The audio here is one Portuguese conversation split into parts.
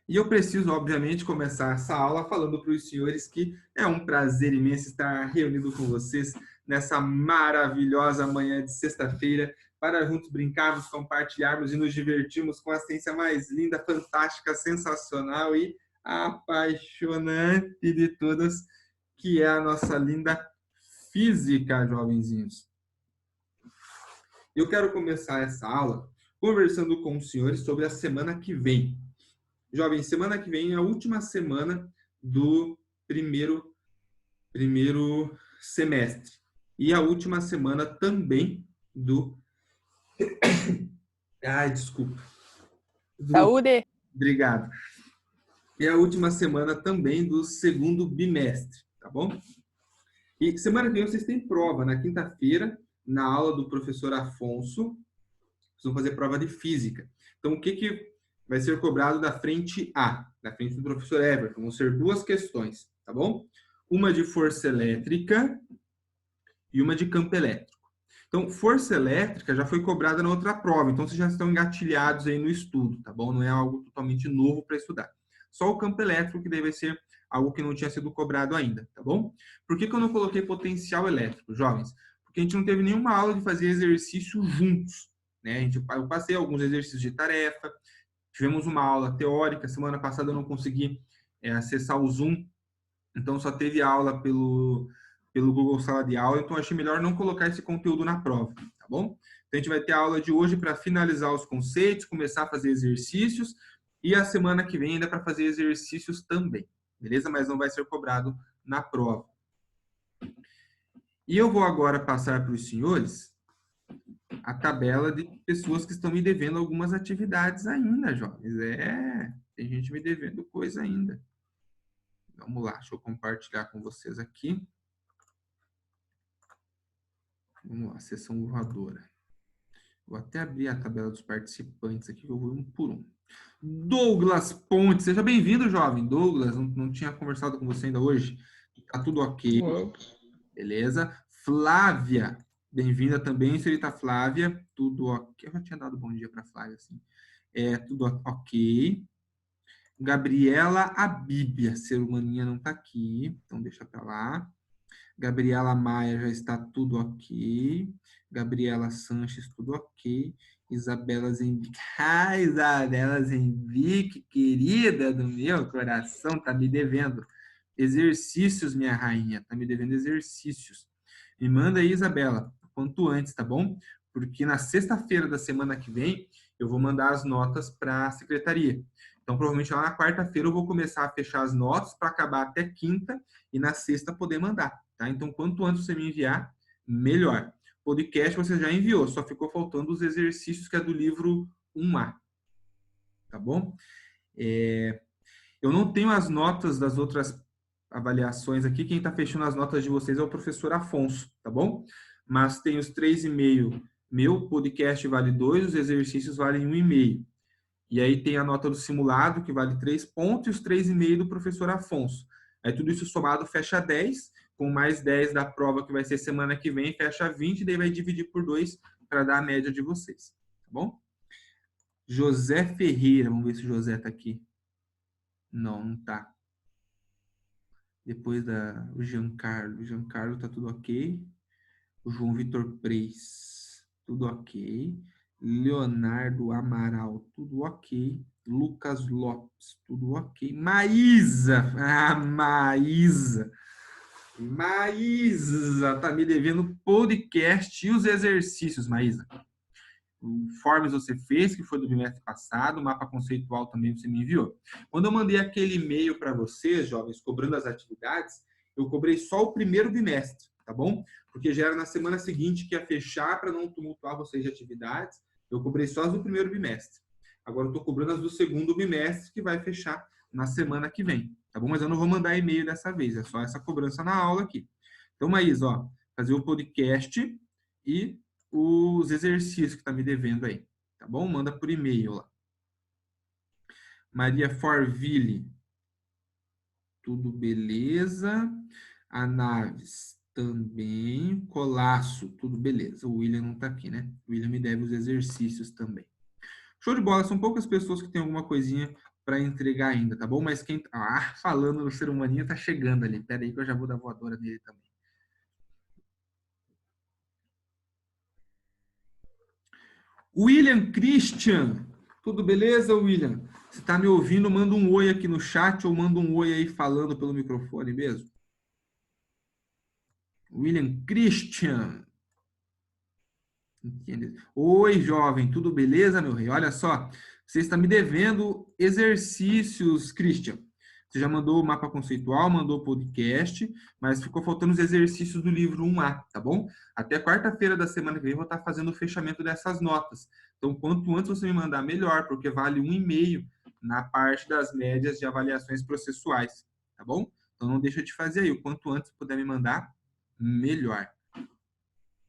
E eu preciso, obviamente, começar essa aula falando para os senhores que é um prazer imenso estar reunido com vocês nessa maravilhosa manhã de sexta-feira para juntos brincarmos, compartilharmos e nos divertirmos com a ciência mais linda, fantástica, sensacional e apaixonante de todas, que é a nossa linda física, jovenzinhos. Eu quero começar essa aula conversando com os senhores sobre a semana que vem. Jovens, semana que vem é a última semana do primeiro semestre. E a última semana também do... Ai, desculpa. Saúde! Obrigado. E a última semana também do segundo bimestre, tá bom? E semana que vem vocês têm prova, na quinta-feira, na aula do professor Afonso, vocês vão fazer prova de física. Então, o que vai ser cobrado da frente A, da frente do professor Everton? Vão ser duas questões, tá bom? Uma de força elétrica e uma de campo elétrico. Então, força elétrica já foi cobrada na outra prova, então vocês já estão engatilhados aí no estudo, tá bom? Não é algo totalmente novo para estudar. Só o campo elétrico que deve ser algo que não tinha sido cobrado ainda, tá bom? Por que eu não coloquei potencial elétrico, jovens? Porque a gente não teve nenhuma aula de fazer exercício juntos, né? Eu passei alguns exercícios de tarefa, tivemos uma aula teórica, semana passada eu não consegui acessar o Zoom, então só teve aula pelo Google Sala de Aula, então achei melhor não colocar esse conteúdo na prova, tá bom? Então a gente vai ter a aula de hoje para finalizar os conceitos, começar a fazer exercícios, e a semana que vem ainda para fazer exercícios também, beleza? Mas não vai ser cobrado na prova. E eu vou agora passar para os senhores a tabela de pessoas que estão me devendo algumas atividades ainda, jovens. Tem gente me devendo coisa ainda. Vamos lá, deixa eu compartilhar com vocês aqui. Vamos lá, sessão voadora. Vou até abrir a tabela dos participantes aqui, que eu vou um por um. Douglas Pontes, seja bem-vindo, jovem. Douglas, não tinha conversado com você ainda hoje. Tá tudo ok, beleza? Flávia, bem-vinda também, senhorita Flávia. Tudo ok. Eu já tinha dado bom dia para Flávia, assim. Tudo ok. Gabriela Abíbia, ser humaninha não tá aqui, então deixa para lá. Gabriela Maia já está tudo ok. Gabriela Sanches, tudo ok. Isabela Zenvic. Ah, Isabela Zenvic, querida do meu coração, tá me devendo exercícios, minha rainha. Tá me devendo exercícios. Me manda aí, Isabela, quanto antes, tá bom? Porque na sexta-feira da semana que vem, eu vou mandar as notas para a secretaria. Então, provavelmente lá na quarta-feira eu vou começar a fechar as notas para acabar até quinta e na sexta poder mandar, tá? Então, quanto antes você me enviar, melhor. Podcast você já enviou, só ficou faltando os exercícios que é do livro 1A, tá bom? Eu não tenho as notas das outras avaliações aqui, quem está fechando as notas de vocês é o professor Afonso, tá bom? Mas tem os 3,5 meu, podcast vale 2, os exercícios valem 1,5. E aí tem a nota do simulado, que vale 3 pontos, e os 3,5 do professor Afonso. Aí tudo isso somado fecha 10, com mais 10 da prova que vai ser semana que vem, fecha 20, daí vai dividir por 2 para dar a média de vocês. Tá bom? José Ferreira, vamos ver se o José está aqui. Não, não está. Depois o Giancarlo. O Giancarlo tá tudo ok. O João Vitor Preis, tudo ok. Leonardo Amaral, tudo ok. Lucas Lopes, tudo ok. Maísa, Maísa. Maísa, tá me devendo podcast e os exercícios, Maísa. O Forms você fez, que foi do bimestre passado, o mapa conceitual também você me enviou. Quando eu mandei aquele e-mail para vocês, jovens, cobrando as atividades, eu cobrei só o primeiro bimestre, tá bom? Porque já era na semana seguinte que ia fechar para não tumultuar vocês de atividades. Eu cobrei só as do primeiro bimestre. Agora eu estou cobrando as do segundo bimestre, que vai fechar na semana que vem, tá bom? Mas eu não vou mandar e-mail dessa vez, é só essa cobrança na aula aqui. Então, Maísa, ó, fazer o podcast e os exercícios que está me devendo aí, tá bom? Manda por e-mail lá. Maria Forville, tudo beleza. A Naves também. Colasso, tudo beleza. O William não está aqui, né? O William me deve os exercícios também. Show de bola, são poucas pessoas que têm alguma coisinha para entregar ainda, tá bom? Mas quem falando no ser humaninho tá chegando ali. Pera aí que eu já vou dar voadora nele também. William Christian. Tudo beleza, William? Se tá me ouvindo, manda um oi aqui no chat ou manda um oi aí falando pelo microfone mesmo. William Christian. Oi, jovem, tudo beleza, meu rei? Olha só, você está me devendo exercícios, Christian. Você já mandou o mapa conceitual, mandou o podcast, mas ficou faltando os exercícios do livro 1A, tá bom? Até quarta-feira da semana que vem eu vou estar fazendo o fechamento dessas notas. Então, quanto antes você me mandar, melhor, porque vale 1,5 na parte das médias de avaliações processuais, tá bom? Então, não deixa de fazer aí. O quanto antes puder me mandar, melhor.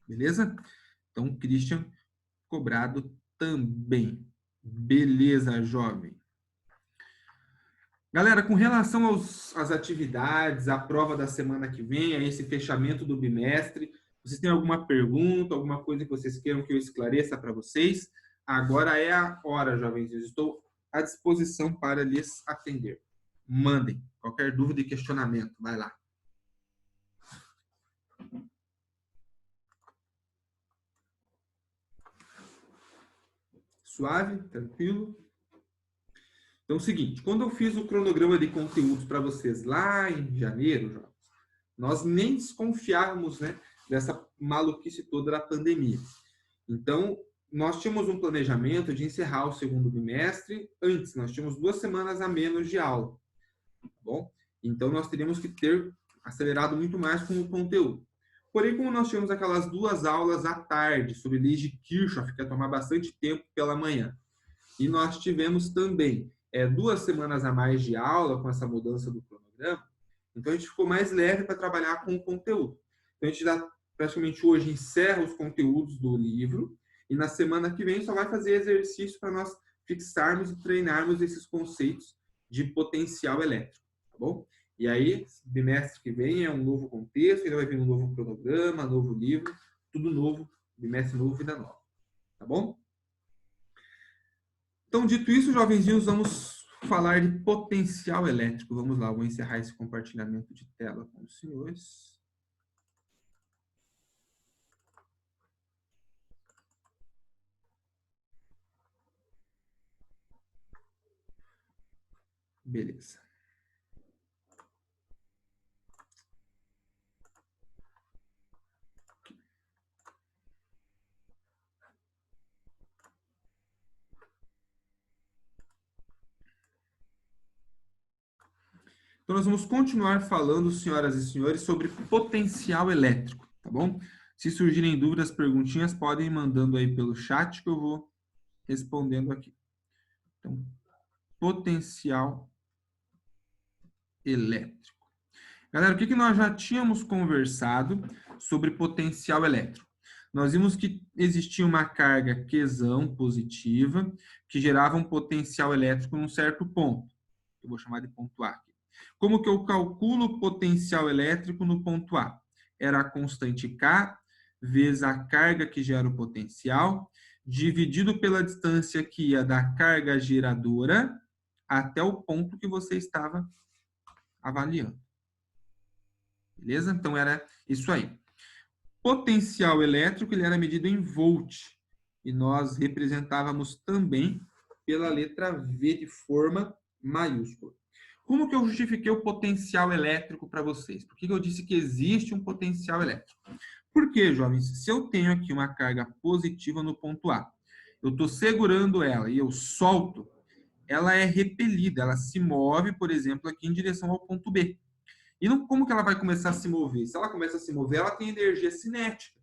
Beleza? Então, Christian, cobrado também. Beleza, jovem. Galera, com relação às atividades, à prova da semana que vem, a esse fechamento do bimestre, vocês têm alguma pergunta, alguma coisa que vocês queiram que eu esclareça para vocês? Agora é a hora, jovens. Eu estou à disposição para lhes atender. Mandem qualquer dúvida e questionamento. Vai lá. Suave? Tranquilo? Então, é o seguinte, quando eu fiz o cronograma de conteúdos para vocês lá em janeiro, jovens, nós nem desconfiávamos, né, dessa maluquice toda da pandemia. Então, nós tínhamos um planejamento de encerrar o segundo bimestre antes, nós tínhamos 2 semanas a menos de aula, tá bom? Então, nós teríamos que ter acelerado muito mais com o conteúdo. Porém, como nós tínhamos aquelas 2 aulas à tarde sobre leis de Kirchhoff, que ia tomar bastante tempo pela manhã, e nós tivemos também 2 semanas a mais de aula com essa mudança do cronograma, então a gente ficou mais leve para trabalhar com o conteúdo. Então a gente já praticamente hoje encerra os conteúdos do livro e na semana que vem só vai fazer exercício para nós fixarmos e treinarmos esses conceitos de potencial elétrico, tá bom? E aí, bimestre que vem é um novo contexto, ainda vai vir um novo cronograma, novo livro, tudo novo, bimestre novo, vida nova, tá bom? Então, dito isso, jovenzinhos, vamos falar de potencial elétrico. Vamos lá, vou encerrar esse compartilhamento de tela com os senhores. Beleza. Então, nós vamos continuar falando, senhoras e senhores, sobre potencial elétrico, tá bom? Se surgirem dúvidas, perguntinhas, podem ir mandando aí pelo chat que eu vou respondendo aqui. Então, potencial elétrico. Galera, o que nós já tínhamos conversado sobre potencial elétrico? Nós vimos que existia uma carga Qzão positiva que gerava um potencial elétrico num certo ponto. Eu vou chamar de ponto A aqui. Como que eu calculo o potencial elétrico no ponto A? Era a constante K vezes a carga que gera o potencial, dividido pela distância que ia da carga geradora até o ponto que você estava avaliando. Beleza? Então, era isso aí. Potencial elétrico, ele era medido em volt. E nós representávamos também pela letra V de forma maiúscula. Como que eu justifiquei o potencial elétrico para vocês? Por que eu disse que existe um potencial elétrico? Porque, jovens, se eu tenho aqui uma carga positiva no ponto A, eu estou segurando ela e eu solto, ela é repelida, ela se move, por exemplo, aqui em direção ao ponto B. E não, como que ela vai começar a se mover? Se ela começa a se mover, ela tem energia cinética.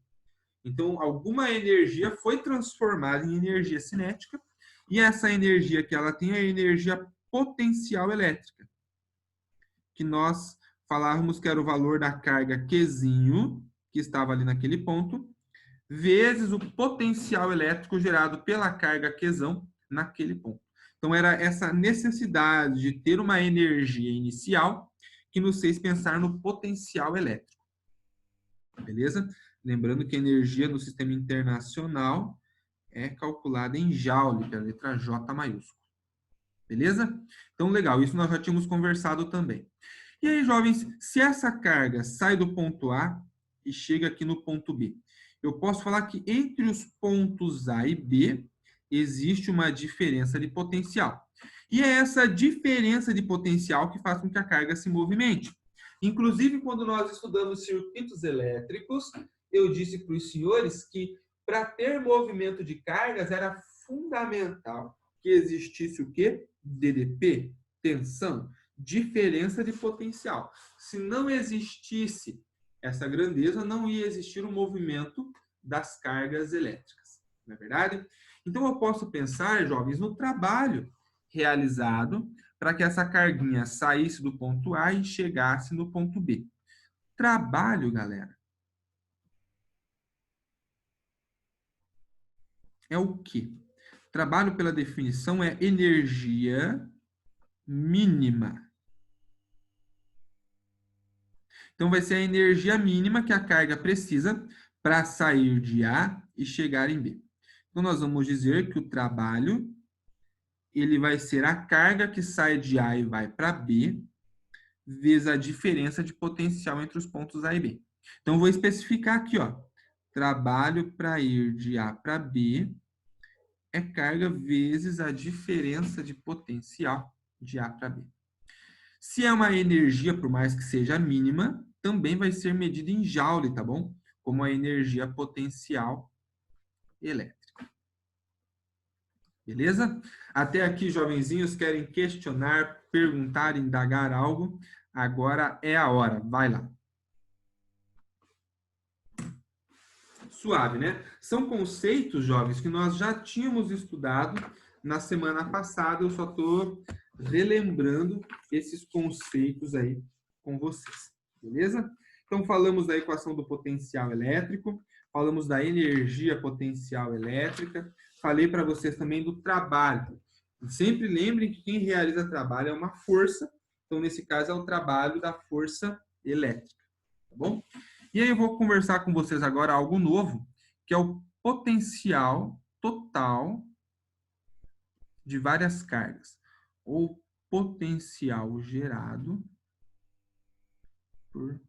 Então, alguma energia foi transformada em energia cinética e essa energia que ela tem é a energia potencial elétrica, que nós falávamos que era o valor da carga Qzinho, que estava ali naquele ponto, vezes o potencial elétrico gerado pela carga Qzão naquele ponto. Então, era essa necessidade de ter uma energia inicial que nos fez pensar no potencial elétrico. Beleza? Lembrando que a energia no sistema internacional é calculada em joule, que é a letra J maiúscula. Beleza? Então, legal, isso nós já tínhamos conversado também. E aí, jovens, se essa carga sai do ponto A e chega aqui no ponto B, eu posso falar que entre os pontos A e B existe uma diferença de potencial. E é essa diferença de potencial que faz com que a carga se movimente. Inclusive, quando nós estudamos circuitos elétricos, eu disse para os senhores que para ter movimento de cargas era fundamental que existisse o quê? DDP, tensão, diferença de potencial. Se não existisse essa grandeza, não ia existir o movimento das cargas elétricas. Não é verdade? Então, eu posso pensar, jovens, no trabalho realizado para que essa carguinha saísse do ponto A e chegasse no ponto B. Trabalho, galera, é o quê? Trabalho, pela definição, é energia mínima. Então, vai ser a energia mínima que a carga precisa para sair de A e chegar em B. Então, nós vamos dizer que o trabalho ele vai ser a carga que sai de A e vai para B, vezes a diferença de potencial entre os pontos A e B. Então, vou especificar aqui, ó. Trabalho para ir de A para B é carga vezes a diferença de potencial de A para B. Se é uma energia, por mais que seja mínima, também vai ser medida em joule, tá bom? Como a energia potencial elétrica. Beleza? Até aqui, jovenzinhos, querem questionar, perguntar, indagar algo? Agora é a hora. Vai lá. Suave, né? São conceitos, jovens, que nós já tínhamos estudado na semana passada. Eu só estou relembrando esses conceitos aí com vocês. Beleza? Então, falamos da equação do potencial elétrico, falamos da energia potencial elétrica, falei para vocês também do trabalho. Sempre lembrem que quem realiza trabalho é uma força, então, nesse caso, é o trabalho da força elétrica. Tá bom? E aí eu vou conversar com vocês agora algo novo, que é o potencial total de várias cargas, ou potencial gerado por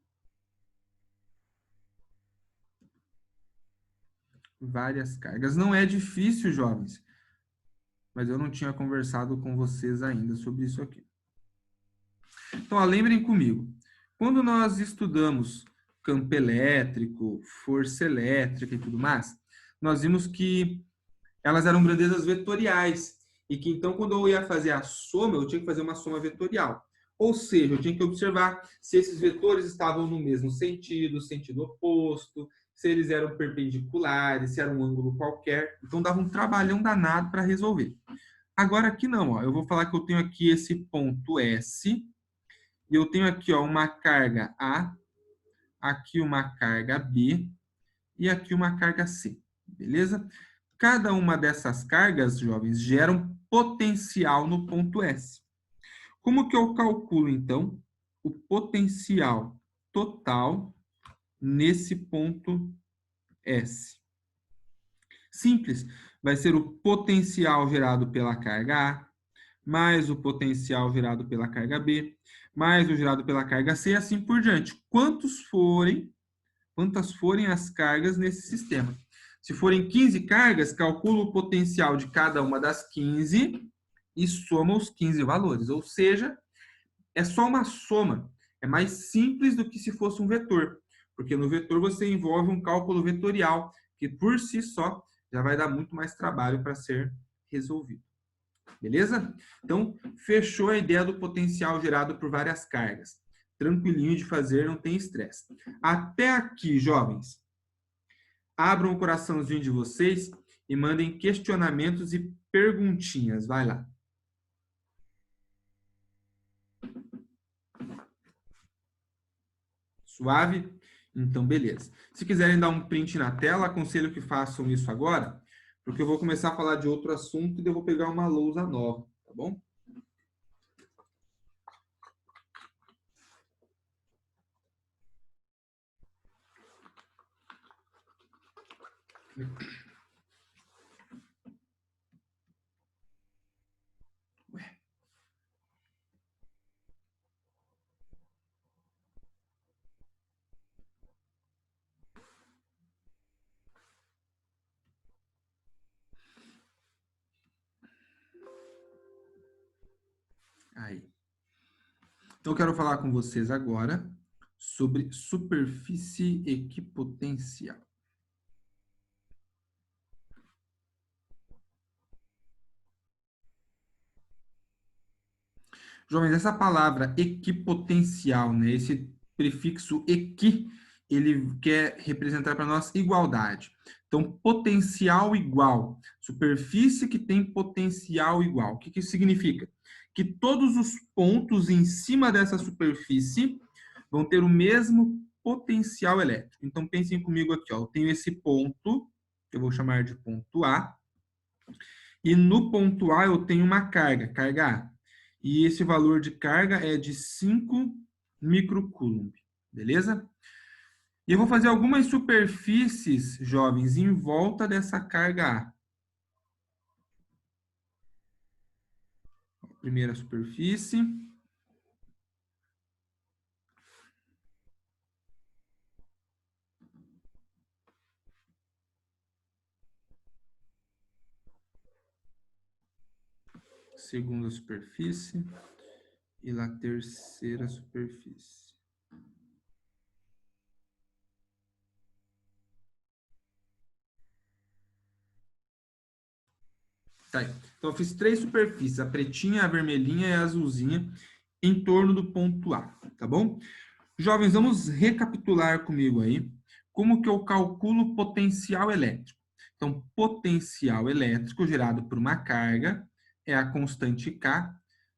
várias cargas. Não é difícil, jovens, mas eu não tinha conversado com vocês ainda sobre isso aqui. Então, ó, lembrem comigo, quando nós estudamos campo elétrico, força elétrica e tudo mais, nós vimos que elas eram grandezas vetoriais, e que então quando eu ia fazer a soma, eu tinha que fazer uma soma vetorial. Ou seja, eu tinha que observar se esses vetores estavam no mesmo sentido, sentido oposto, se eles eram perpendiculares, se era um ângulo qualquer. Então dava um trabalhão danado para resolver. Agora aqui não, ó, eu vou falar que eu tenho aqui esse ponto S, e eu tenho aqui ó, uma carga A, aqui uma carga B e aqui uma carga C, beleza? Cada uma dessas cargas, jovens, gera um potencial no ponto S. Como que eu calculo, então, o potencial total nesse ponto S? Simples. Vai ser o potencial gerado pela carga A, mais o potencial gerado pela carga B, mais o gerado pela carga C, e assim por diante. Quantas forem as cargas nesse sistema. Se forem 15 cargas, calcula o potencial de cada uma das 15 e soma os 15 valores. Ou seja, é só uma soma. É mais simples do que se fosse um vetor. Porque no vetor você envolve um cálculo vetorial, que por si só já vai dar muito mais trabalho para ser resolvido. Beleza? Então, fechou a ideia do potencial gerado por várias cargas. Tranquilinho de fazer, não tem estresse. Até aqui, jovens. Abram o coraçãozinho de vocês e mandem questionamentos e perguntinhas. Vai lá. Suave? Então, beleza. Se quiserem dar um print na tela, aconselho que façam isso agora, porque eu vou começar a falar de outro assunto e eu vou pegar uma lousa nova, tá bom? Aí. Então, eu quero falar com vocês agora sobre superfície equipotencial. Jovens, essa palavra equipotencial, né? Esse prefixo equi, ele quer representar para nós igualdade. Então, potencial igual, superfície que tem potencial igual. O que isso significa? Que todos os pontos em cima dessa superfície vão ter o mesmo potencial elétrico. Então, pensem comigo aqui, ó. Eu tenho esse ponto, que eu vou chamar de ponto A, e no ponto A eu tenho uma carga, carga A. E esse valor de carga é de 5 microcoulomb, beleza? E eu vou fazer algumas superfícies, jovens, em volta dessa carga A. Primeira superfície. Segunda superfície. E a terceira superfície. Tá aí. Então, eu fiz 3 superfícies, a pretinha, a vermelhinha e a azulzinha, em torno do ponto A, tá bom? Jovens, vamos recapitular comigo aí como que eu calculo o potencial elétrico. Então, potencial elétrico gerado por uma carga é a constante K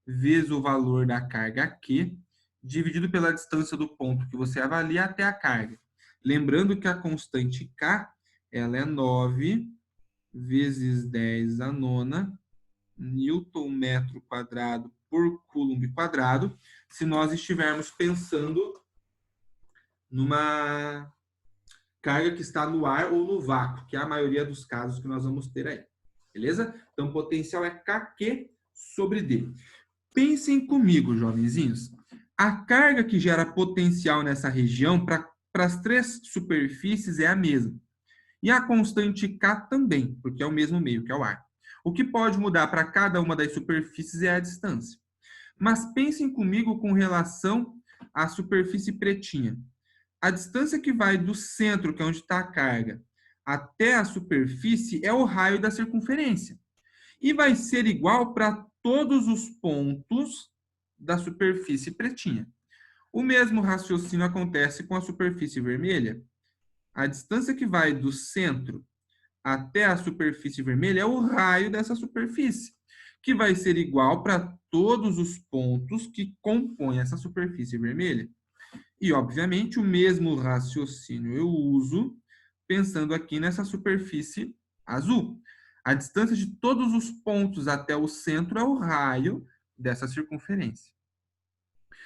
vezes o valor da carga Q, dividido pela distância do ponto que você avalia até a carga. Lembrando que a constante K, ela é 9 vezes 10 a nona Newton metro quadrado por Coulomb quadrado, se nós estivermos pensando numa carga que está no ar ou no vácuo, que é a maioria dos casos que nós vamos ter aí. Beleza? Então, potencial é KQ sobre D. Pensem comigo, jovenzinhos. A carga que gera potencial nessa região para as 3 superfícies é a mesma. E a constante K também, porque é o mesmo meio, que é o ar. O que pode mudar para cada uma das superfícies é a distância. Mas pensem comigo com relação à superfície pretinha. A distância que vai do centro, que é onde está a carga, até a superfície é o raio da circunferência. E vai ser igual para todos os pontos da superfície pretinha. O mesmo raciocínio acontece com a superfície vermelha. A distância que vai do centro até a superfície vermelha é o raio dessa superfície, que vai ser igual para todos os pontos que compõem essa superfície vermelha. E, obviamente, o mesmo raciocínio eu uso pensando aqui nessa superfície azul. A distância de todos os pontos até o centro é o raio dessa circunferência.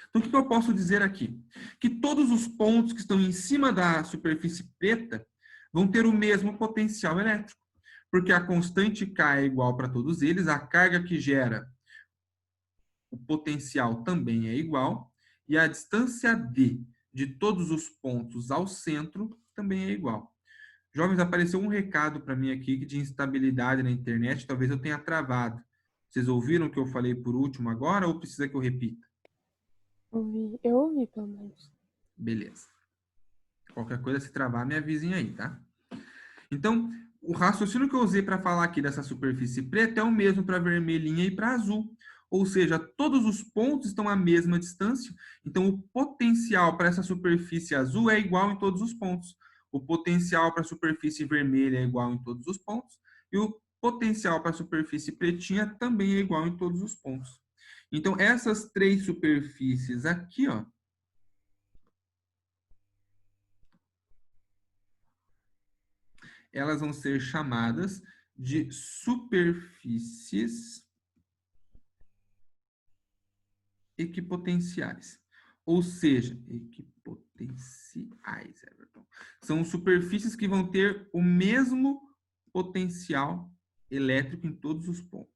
Então, o que eu posso dizer aqui? Que todos os pontos que estão em cima da superfície preta vão ter o mesmo potencial elétrico, porque a constante K é igual para todos eles, a carga que gera o potencial também é igual, e a distância D de todos os pontos ao centro também é igual. Jovens, apareceu um recado para mim aqui de instabilidade na internet, talvez eu tenha travado. Vocês ouviram o que eu falei por último agora ou precisa que eu repita? Eu ouvi, pelo menos. Beleza. Qualquer coisa, se travar, me avisem aí, tá? Então, o raciocínio que eu usei para falar aqui dessa superfície preta é o mesmo para vermelhinha e para azul. Ou seja, todos os pontos estão à mesma distância, então o potencial para essa superfície azul é igual em todos os pontos. O potencial para a superfície vermelha é igual em todos os pontos. E o potencial para a superfície pretinha também é igual em todos os pontos. Então, essas 3 superfícies aqui, ó, elas vão ser chamadas de superfícies equipotenciais. Ou seja, equipotenciais, Everton. São superfícies que vão ter o mesmo potencial elétrico em todos os pontos.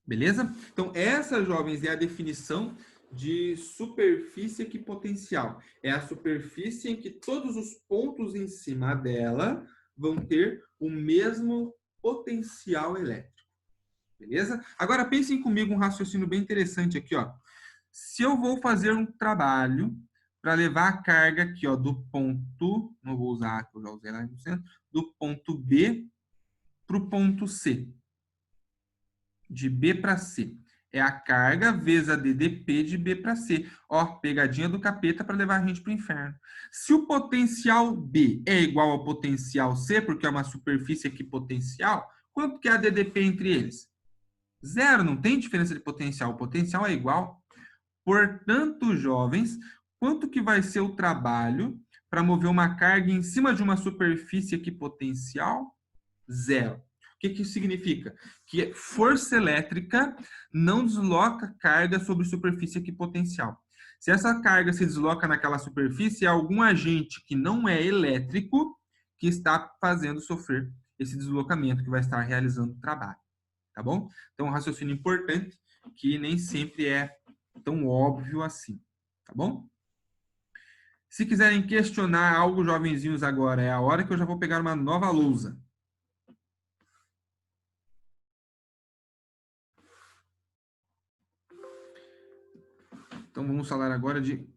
Beleza? Então, essa, jovens, é a definição de superfície equipotencial. É a superfície em que todos os pontos em cima dela vão ter o mesmo potencial elétrico. Beleza? Agora pensem comigo um raciocínio bem interessante aqui, ó. Se eu vou fazer um trabalho para levar a carga aqui, ó, do ponto, não vou usar, que eu já usei lá no centro, do ponto B para o ponto C. De B para C. É a carga vezes a DDP de B para C. Ó, pegadinha do capeta para levar a gente para o inferno. Se o potencial B é igual ao potencial C, porque é uma superfície equipotencial, quanto que é a DDP entre eles? Zero, não tem diferença de potencial. O potencial é igual. Portanto, jovens, quanto que vai ser o trabalho para mover uma carga em cima de uma superfície equipotencial? Zero. O que isso significa? Que força elétrica não desloca carga sobre superfície equipotencial. Se essa carga se desloca naquela superfície, é algum agente que não é elétrico que está fazendo sofrer esse deslocamento, que vai estar realizando o trabalho. Tá bom? Então, um raciocínio importante que nem sempre é tão óbvio assim. Tá bom? Se quiserem questionar algo, jovenzinhos, agora é a hora que eu já vou pegar uma nova lousa. Então, vamos falar agora de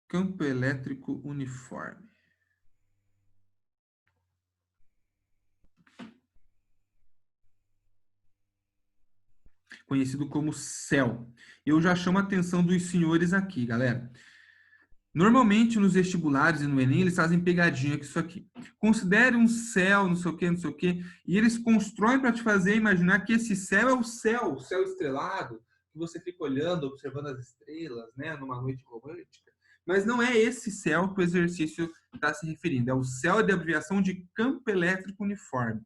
campo elétrico uniforme. Conhecido como CEL. Eu já chamo a atenção dos senhores aqui, galera. Normalmente, nos vestibulares e no Enem, eles fazem pegadinha com isso aqui. Considere um céu, não sei o quê, e eles constroem para te fazer imaginar que esse céu é o céu estrelado, que você fica olhando, observando as estrelas, né, numa noite romântica. Mas não é esse céu que o exercício está se referindo, é o céu de abreviação de campo elétrico uniforme.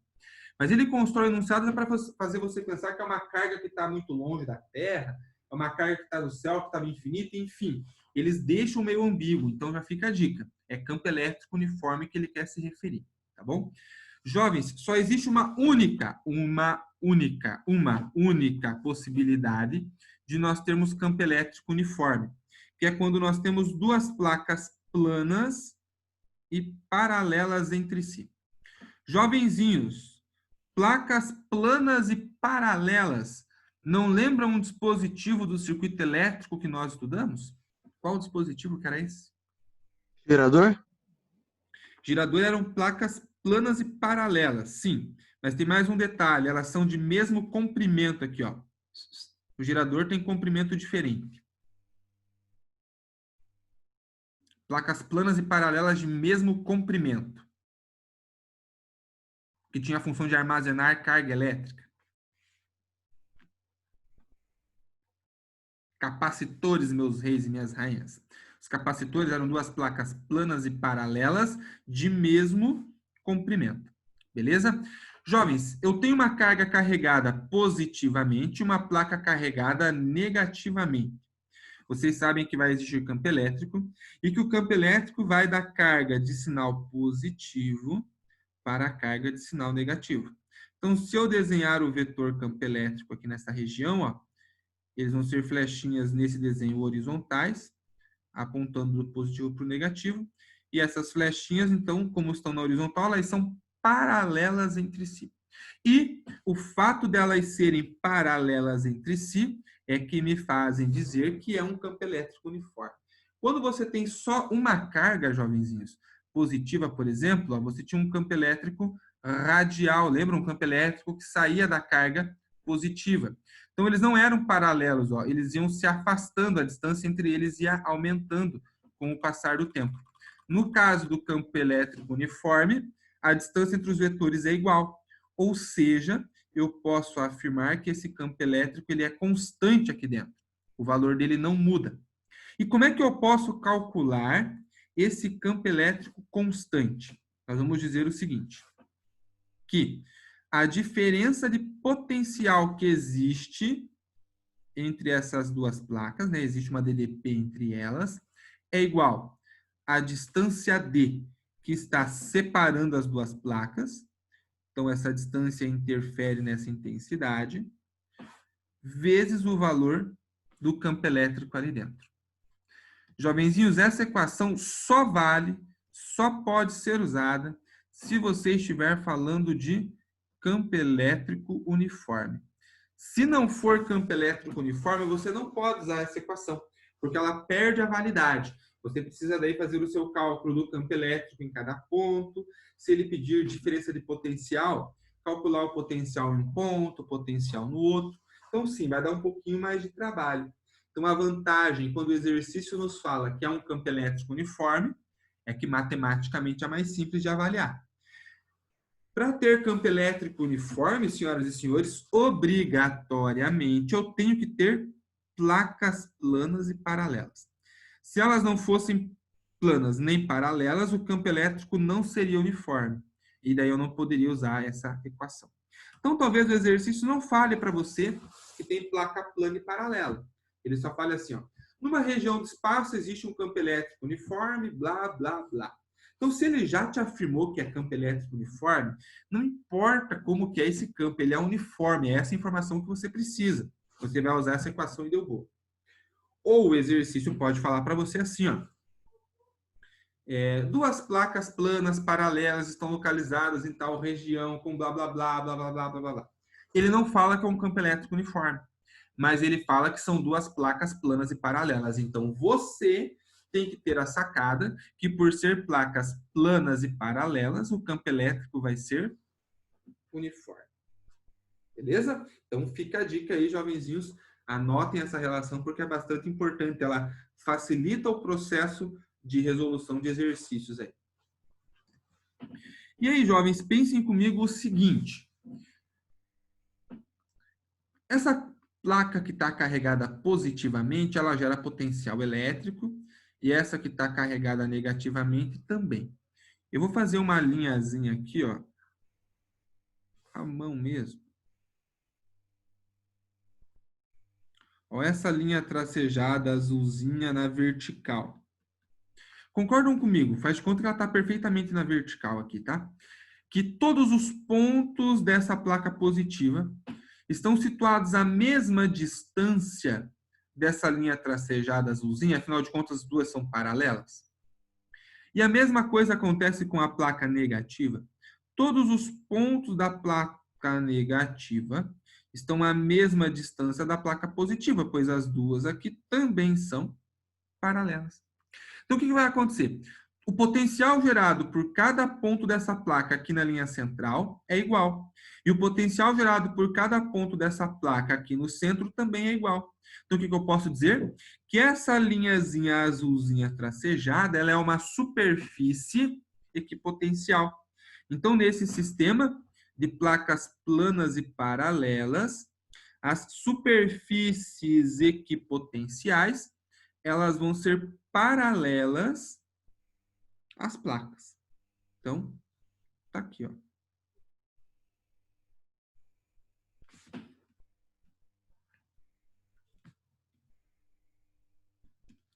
Mas ele constrói enunciados para fazer você pensar que é uma carga que está muito longe da Terra, é uma carga que está no céu, que está no infinito, enfim. Eles deixam meio ambíguo, então já fica a dica. É campo elétrico uniforme que ele quer se referir, tá bom? Jovens, só existe uma única possibilidade de nós termos campo elétrico uniforme, que é quando nós temos duas placas planas e paralelas entre si. Jovenzinhos, placas planas e paralelas não lembram um dispositivo do circuito elétrico que nós estudamos? Qual dispositivo que era esse? Gerador? Girador eram placas planas e paralelas, sim. Mas tem mais um detalhe, elas são de mesmo comprimento aqui, ó. O girador tem comprimento diferente. Placas planas e paralelas de mesmo comprimento, que tinha a função de armazenar carga elétrica. Capacitores, meus reis e minhas rainhas. Os capacitores eram duas placas planas e paralelas de mesmo comprimento. Beleza? Jovens, eu tenho uma carga carregada positivamente e uma placa carregada negativamente. Vocês sabem que vai existir campo elétrico e que o campo elétrico vai da carga de sinal positivo para a carga de sinal negativo. Então, se eu desenhar o vetor campo elétrico aqui nessa região, ó, eles vão ser flechinhas nesse desenho horizontais, apontando do positivo para o negativo. E essas flechinhas, então, como estão na horizontal, elas são paralelas entre si. E o fato delas serem paralelas entre si é que me fazem dizer que é um campo elétrico uniforme. Quando você tem só uma carga, jovenzinhos, positiva, por exemplo, você tinha um campo elétrico radial, lembra? Um campo elétrico que saía da carga positiva. Então, eles não eram paralelos, ó, eles iam se afastando, a distância entre eles ia aumentando com o passar do tempo. No caso do campo elétrico uniforme, a distância entre os vetores é igual, ou seja, eu posso afirmar que esse campo elétrico ele é constante aqui dentro, o valor dele não muda. E como é que eu posso calcular esse campo elétrico constante? Nós vamos dizer o seguinte, que a diferença de potencial que existe entre essas duas placas, né? Existe uma DDP entre elas, é igual à distância D, que está separando as duas placas. Então, essa distância interfere nessa intensidade, vezes o valor do campo elétrico ali dentro. Jovenzinhos, essa equação só pode ser usada se você estiver falando de campo elétrico uniforme. Se não for campo elétrico uniforme, você não pode usar essa equação, porque ela perde a validade. Você precisa daí fazer o seu cálculo do campo elétrico em cada ponto. Se ele pedir diferença de potencial, calcular o potencial em um ponto, o potencial no outro. Então, sim, vai dar um pouquinho mais de trabalho. Então, a vantagem, quando o exercício nos fala que é um campo elétrico uniforme, é que matematicamente é mais simples de avaliar. Para ter campo elétrico uniforme, senhoras e senhores, obrigatoriamente eu tenho que ter placas planas e paralelas. Se elas não fossem planas nem paralelas, o campo elétrico não seria uniforme. E daí eu não poderia usar essa equação. Então, talvez o exercício não fale para você que tem placa plana e paralela. Ele só fala assim, ó, numa região do espaço existe um campo elétrico uniforme, blá, blá, blá. Então, se ele já te afirmou que é campo elétrico uniforme, não importa como que é esse campo, ele é uniforme, é essa informação que você precisa. Você vai usar essa equação e deu gol. Ou o exercício pode falar para você assim, ó, duas placas planas paralelas estão localizadas em tal região com blá, blá, blá, blá, blá, blá, blá, blá. Ele não fala que é um campo elétrico uniforme, mas ele fala que são duas placas planas e paralelas. Então, você tem que ter a sacada que, por ser placas planas e paralelas, o campo elétrico vai ser uniforme. Beleza? Então, fica a dica aí, jovenzinhos. Anotem essa relação porque é bastante importante. Ela facilita o processo de resolução de exercícios aí. E aí, jovens, pensem comigo o seguinte. Essa placa que está carregada positivamente, ela gera potencial elétrico, e essa que está carregada negativamente também. Eu vou fazer uma linhazinha aqui, ó, a mão mesmo. Ó, essa linha tracejada azulzinha na vertical. Concordam comigo? Faz de conta que ela está perfeitamente na vertical aqui, tá? Que todos os pontos dessa placa positiva estão situados à mesma distância dessa linha tracejada azulzinha, afinal de contas, as duas são paralelas. E a mesma coisa acontece com a placa negativa. Todos os pontos da placa negativa estão à mesma distância da placa positiva, pois as duas aqui também são paralelas. Então, o que vai acontecer? O potencial gerado por cada ponto dessa placa aqui na linha central é igual. E o potencial gerado por cada ponto dessa placa aqui no centro também é igual. Então, o que eu posso dizer? Que essa linhazinha azulzinha tracejada, ela é uma superfície equipotencial. Então, nesse sistema de placas planas e paralelas, as superfícies equipotenciais, elas vão ser paralelas às placas. Então, tá aqui, ó.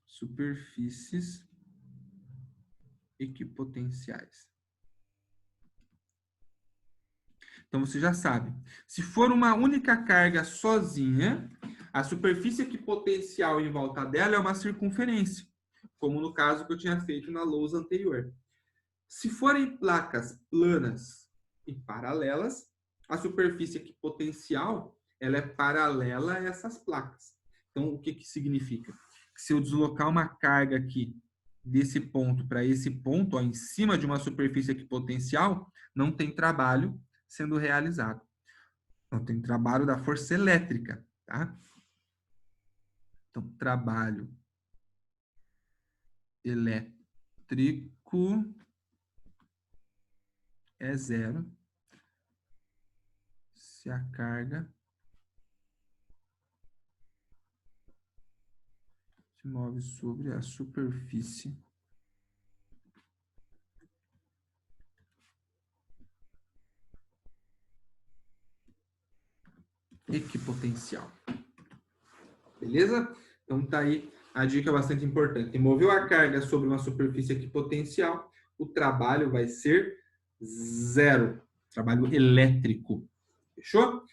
Superfícies equipotenciais. Então, você já sabe. Se for uma única carga sozinha, a superfície equipotencial em volta dela é uma circunferência, como no caso que eu tinha feito na lousa anterior. Se forem placas planas e paralelas, a superfície equipotencial ela é paralela a essas placas. Então, o que que significa? Que se eu deslocar uma carga aqui desse ponto para esse ponto, ó, em cima de uma superfície equipotencial, não tem trabalho sendo realizado. Não tem trabalho da força elétrica, tá? Então, trabalho elétrico é zero se a carga se move sobre a superfície equipotencial. Beleza? Então tá aí a dica bastante importante. Moveu a carga sobre uma superfície equipotencial, o trabalho vai ser zero. Trabalho elétrico. Fechou?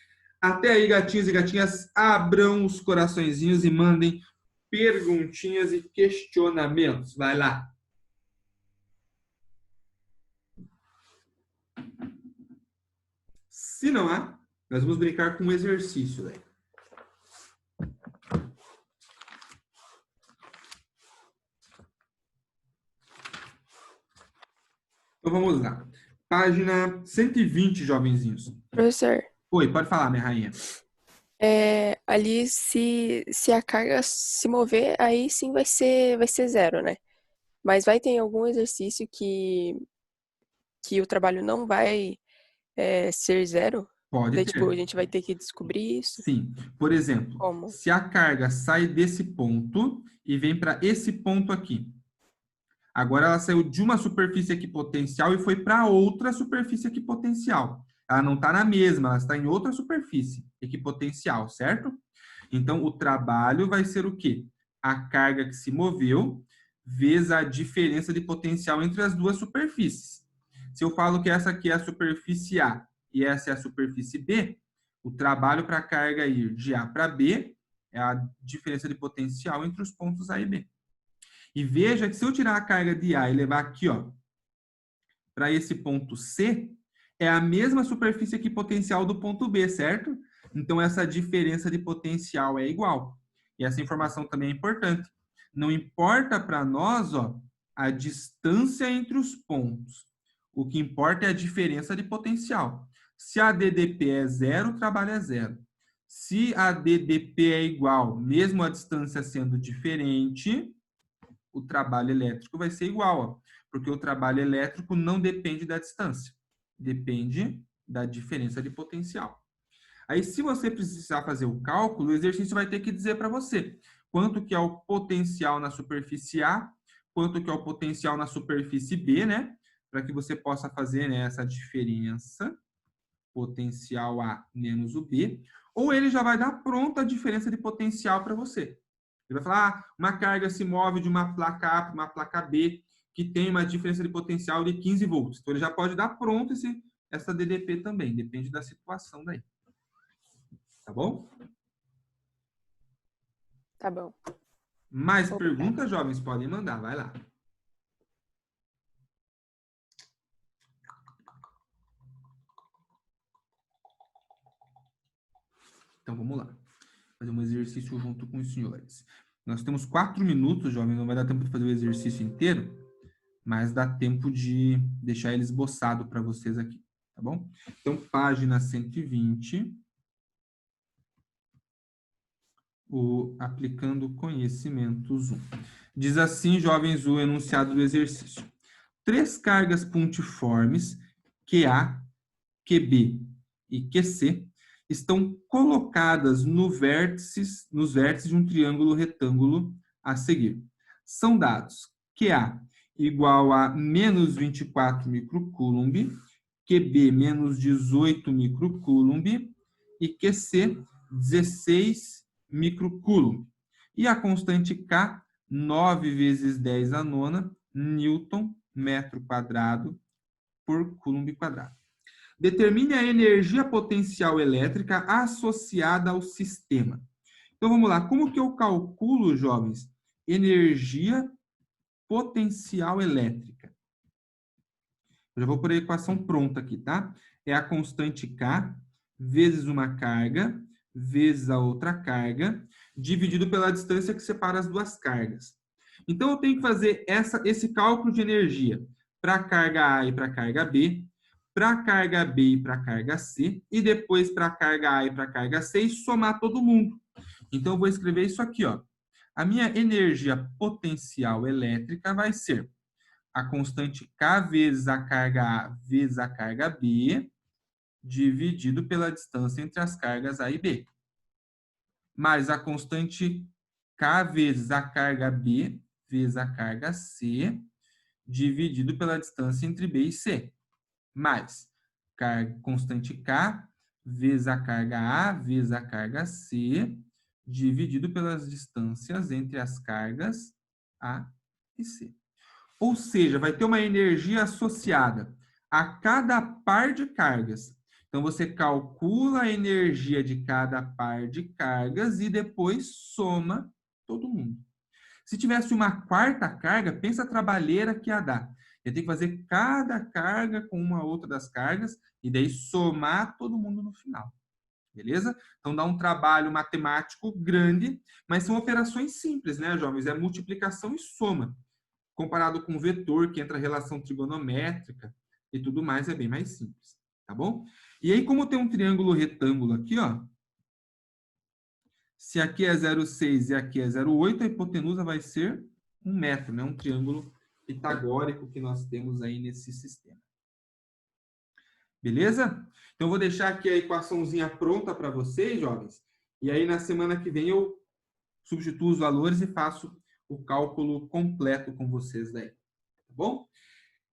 Até aí, gatinhos e gatinhas, abram os coraçõezinhos e mandem perguntinhas e questionamentos. Vai lá. Se não há, nós vamos brincar com um exercício daí. Então vamos lá. Página 120, jovenzinhos. Professor, Oi, pode falar, minha rainha. ali se a carga se mover, aí sim vai ser zero, né? Mas vai ter algum exercício que o trabalho não vai ser zero? Pode Daí, tipo, a ter. gente vai ter que descobrir isso? Sim. Por exemplo, Como? se a carga sai desse ponto e vem para esse ponto aqui. Agora ela saiu de uma superfície equipotencial e foi para outra superfície equipotencial. Ela não está na mesma, ela está em outra superfície equipotencial, certo? Então, o trabalho vai ser o quê? A carga que se moveu vezes a diferença de potencial entre as duas superfícies. Se eu falo que essa aqui é a superfície A e essa é a superfície B, o trabalho para a carga ir de A para B é a diferença de potencial entre os pontos A e B. E veja que se eu tirar a carga de A e levar aqui, ó, para esse ponto C, é a mesma superfície equipotencial do ponto B, certo? Então, essa diferença de potencial é igual. E essa informação também é importante. Não importa para nós, ó, a distância entre os pontos. O que importa é a diferença de potencial. Se a DDP é zero, o trabalho é zero. Se a DDP é igual, mesmo a distância sendo diferente, o trabalho elétrico vai ser igual, ó, porque o trabalho elétrico não depende da distância, depende da diferença de potencial. Aí, se você precisar fazer o cálculo, o exercício vai ter que dizer para você quanto que é o potencial na superfície A, quanto que é o potencial na superfície B, né? Para que você possa fazer, né, essa diferença, potencial A menos o B, ou ele já vai dar pronta a diferença de potencial para você. Ele vai falar, uma carga se move de uma placa A para uma placa B, que tem uma diferença de potencial de 15 volts. Então, ele já pode dar pronto essa DDP também, depende da situação daí. Tá bom? Tá bom. Mais Obrigada. perguntas, jovens? Podem mandar, vai lá. Então, vamos lá. Fazer um exercício junto com os senhores. Nós temos 4 minutos, jovens, não vai dar tempo de fazer o exercício inteiro, mas dá tempo de deixar ele esboçado para vocês aqui, tá bom? Então, página 120, o Aplicando Conhecimentos 1. Diz assim, jovens, o enunciado do exercício. 3 cargas pontiformes, QA, QB e QC, estão colocadas nos vértices de um triângulo retângulo a seguir. São dados QA igual a menos 24 microcoulomb, QB menos 18 microcoulomb e QC 16 microcoulomb. E a constante K, 9 vezes 10 a nona, Newton, metro quadrado, por coulomb quadrado. Determine a energia potencial elétrica associada ao sistema. Então, vamos lá. Como que eu calculo, jovens, energia potencial elétrica? Eu já vou por a equação pronta aqui, tá? É a constante K vezes uma carga, vezes a outra carga, dividido pela distância que separa as duas cargas. Então, eu tenho que fazer esse cálculo de energia para a carga A e para a carga B, para a carga B e para a carga C, e depois para a carga A e para a carga C, e somar todo mundo. Então, eu vou escrever isso aqui, ó. A minha energia potencial elétrica vai ser a constante K vezes a carga A vezes a carga B, dividido pela distância entre as cargas A e B. Mais a constante K vezes a carga B vezes a carga C, dividido pela distância entre B e C. Mais constante K vezes a carga A vezes a carga C, dividido pelas distâncias entre as cargas A e C. Ou seja, vai ter uma energia associada a cada par de cargas. Então, você calcula a energia de cada par de cargas e depois soma todo mundo. Se tivesse uma quarta carga, pensa a trabalheira que ia dar. Eu tenho que fazer cada carga com uma outra das cargas e daí somar todo mundo no final. Beleza? Então dá um trabalho matemático grande, mas são operações simples, né, jovens? É multiplicação e soma. Comparado com vetor, que entra relação trigonométrica e tudo mais, é bem mais simples, tá bom? E aí, como tem um triângulo retângulo aqui, ó, se aqui é 0,6 e aqui é 0,8, a hipotenusa vai ser 1 metro, né? Um triângulo pitagórico que nós temos aí nesse sistema. Beleza? Então, vou deixar aqui a equaçãozinha pronta para vocês, jovens. E aí, na semana que vem, eu substituo os valores e faço o cálculo completo com vocês daí. Tá bom?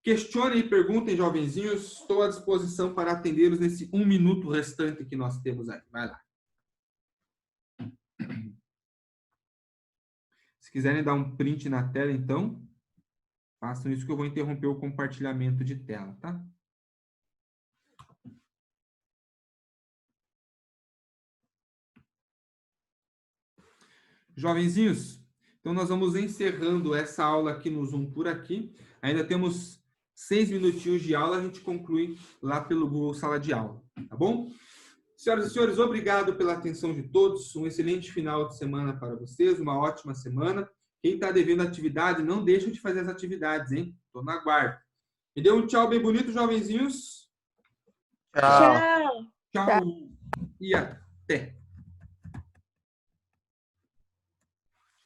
Questionem e perguntem, jovenzinhos. Estou à disposição para atendê-los nesse 1 minuto restante que nós temos aí. Vai lá. Se quiserem dar um print na tela, então, façam isso que eu vou interromper o compartilhamento de tela, tá? Jovenzinhos, então nós vamos encerrando essa aula aqui no Zoom por aqui. Ainda temos 6 minutinhos de aula, a gente conclui lá pelo Google Sala de Aula, tá bom? Senhoras e senhores, obrigado pela atenção de todos. Um excelente final de semana para vocês, uma ótima semana. Quem está devendo atividade, não deixa de fazer as atividades, hein? Estou na guarda. Me dê um tchau bem bonito, jovenzinhos. Tchau. Tchau e até.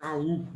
Tchau.